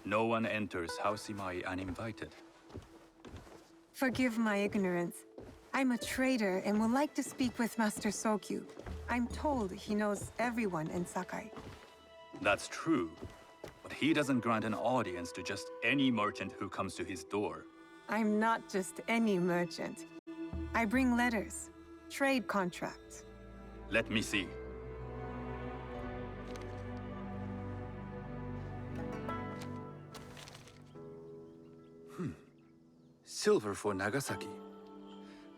No one enters House Imai uninvited. Forgive my ignorance. I'm a trader and would like to speak with Master Sokyu. I'm told he knows everyone in Sakai. That's true, but he doesn't grant an audience to just any merchant who comes to his door. I'm not just any merchant. I bring letters, trade contracts. Let me see. Silver for Nagasaki.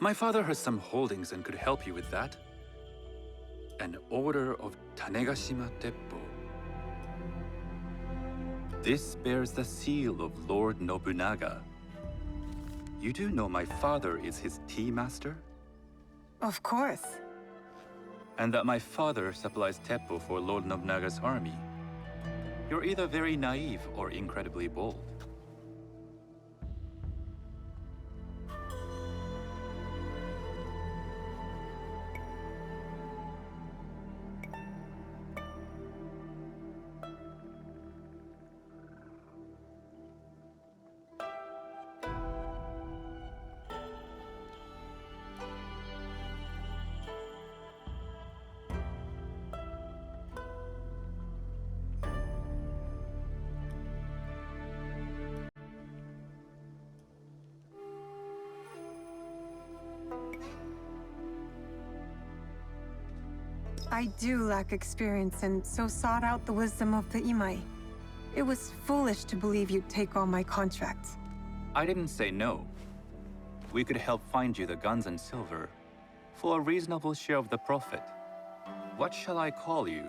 My father has some holdings and could help you with that. An order of Tanegashima Teppo. This bears the seal of Lord Nobunaga. You do know my father is his tea master? Of course. And that my father supplies Teppo for Lord Nobunaga's army. You're either very naive or incredibly bold. I do lack experience and so sought out the wisdom of the Imai. It was foolish to believe you'd take on my contracts. I didn't say no. We could help find you the guns and silver for a reasonable share of the profit. What shall I call you?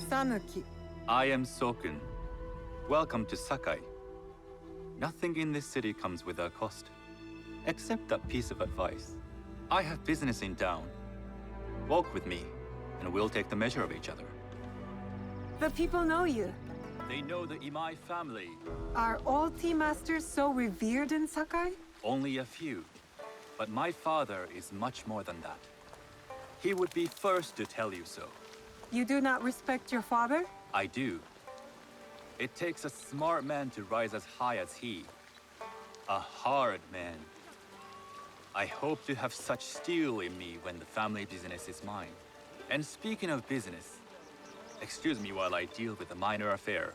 Sanuki. I am Sokun. Welcome to Sakai. Nothing in this city comes without cost, except that piece of advice. I have business in town. Walk with me, and we'll take the measure of each other. The people know you. They know the Imai family. Are all tea masters so revered in Sakai? Only a few. But my father is much more than that. He would be first to tell you so. You do not respect your father? I do. It takes a smart man to rise as high as he. A hard man. I hope to have such steel in me when the family business is mine. And speaking of business, excuse me while I deal with a minor affair.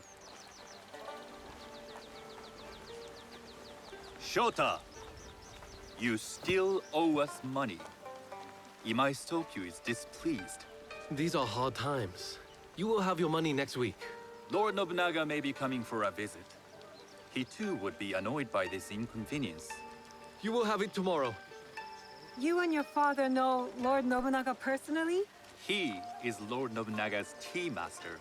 Shota! You still owe us money. Imai Sokyu is displeased. These are hard times. You will have your money next week. Lord Nobunaga may be coming for a visit. He too would be annoyed by this inconvenience. You will have it tomorrow. You and your father know Lord Nobunaga personally? He is Lord Nobunaga's tea master.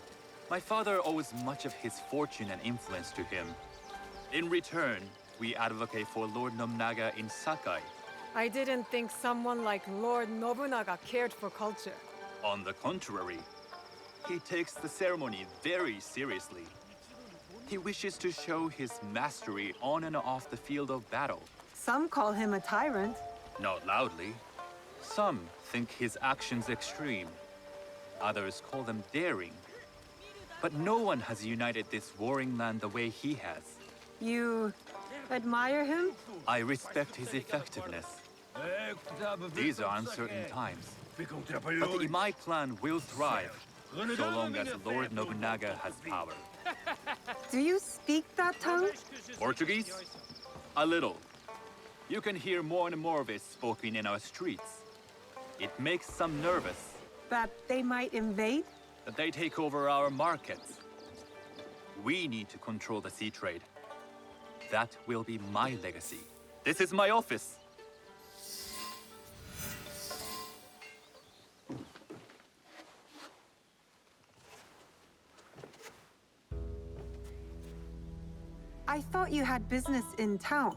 My father owes much of his fortune and influence to him. In return, we advocate for Lord Nobunaga in Sakai. I didn't think someone like Lord Nobunaga cared for culture. On the contrary, he takes the ceremony very seriously. He wishes to show his mastery on and off the field of battle. Some call him a tyrant. Not loudly. Some think his actions extreme. Others call them daring. But no one has united this warring land the way he has. You admire him? I respect his effectiveness. These are uncertain times. But the Imai clan will thrive, so long as Lord Nobunaga has power. Do you speak that tongue? Portuguese? A little. You can hear more and more of it spoken in our streets. It makes some nervous. That they might invade? That they take over our markets. We need to control the sea trade. That will be my legacy. This is my office. I thought you had business in town.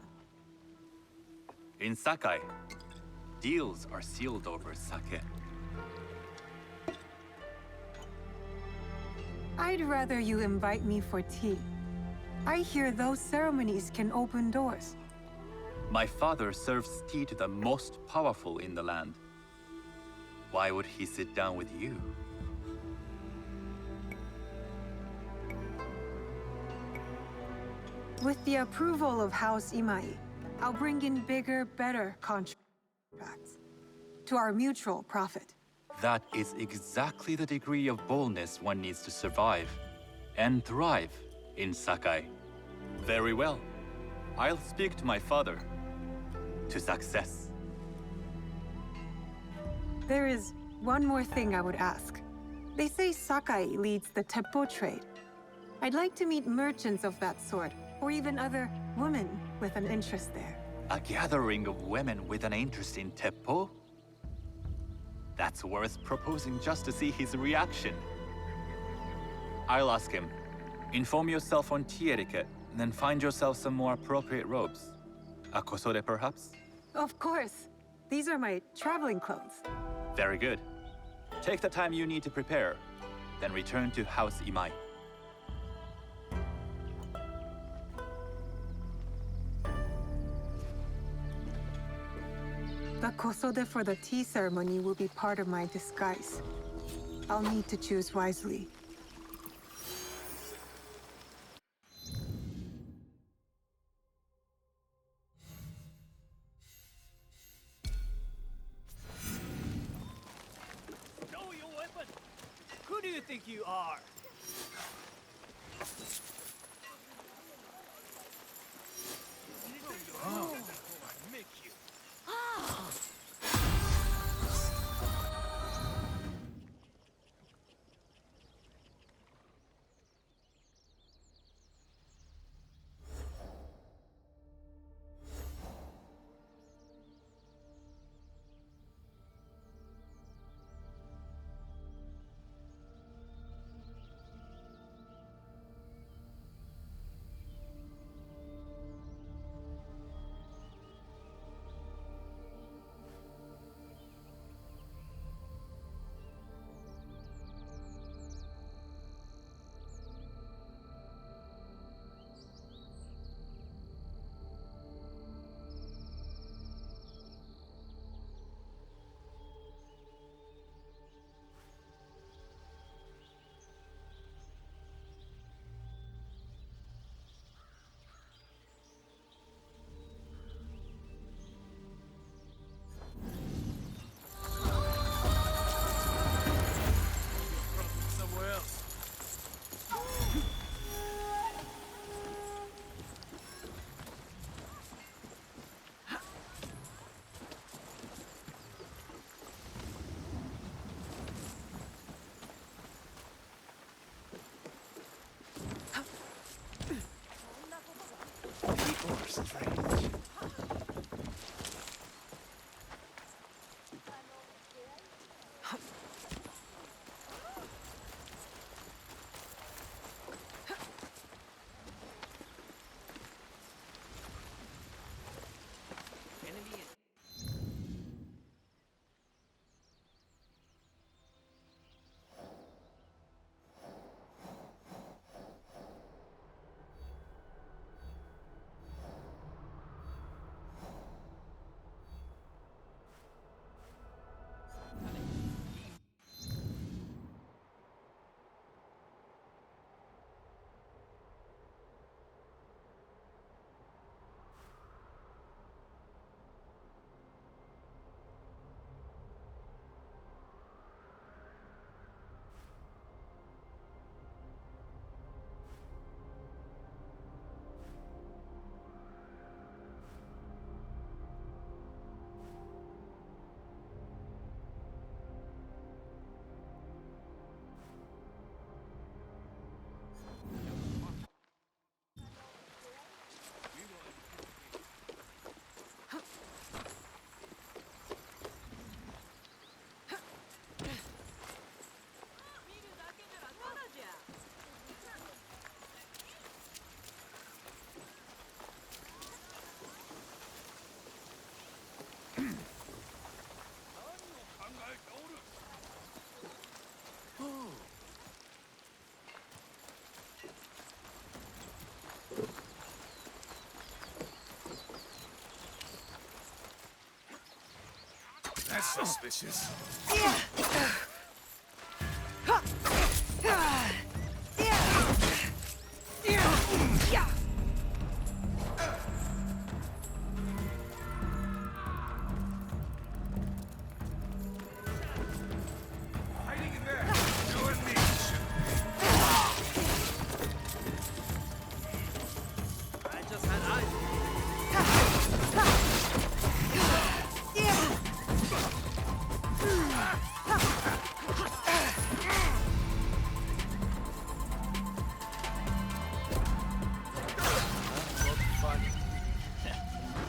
In Sakai, deals are sealed over sake. I'd rather you invite me for tea. I hear those ceremonies can open doors. My father serves tea to the most powerful in the land. Why would he sit down with you? With the approval of House Imai, I'll bring in bigger, better contracts. To our mutual profit. That is exactly the degree of boldness one needs to survive and thrive in Sakai. Very well. I'll speak to my father. To success. There is one more thing I would ask. They say Sakai leads the teppo trade. I'd like to meet merchants of that sort, or even other women with an interest there. A gathering of women with an interest in teppo? That's worth proposing just to see his reaction. I'll ask him. Inform yourself on tea etiquette, and then find yourself some more appropriate robes. A kosode, perhaps? Of course. These are my traveling clothes. Very good. Take the time you need to prepare, then return to House Imai. The kosode for the tea ceremony will be part of my disguise. I'll need to choose wisely. Show your weapon! Who do you think you are? Oh, make you. Somewhere else. Or strange. That's suspicious. Hiding in there. You and me should I just had eyes.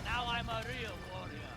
Now I'm a real warrior.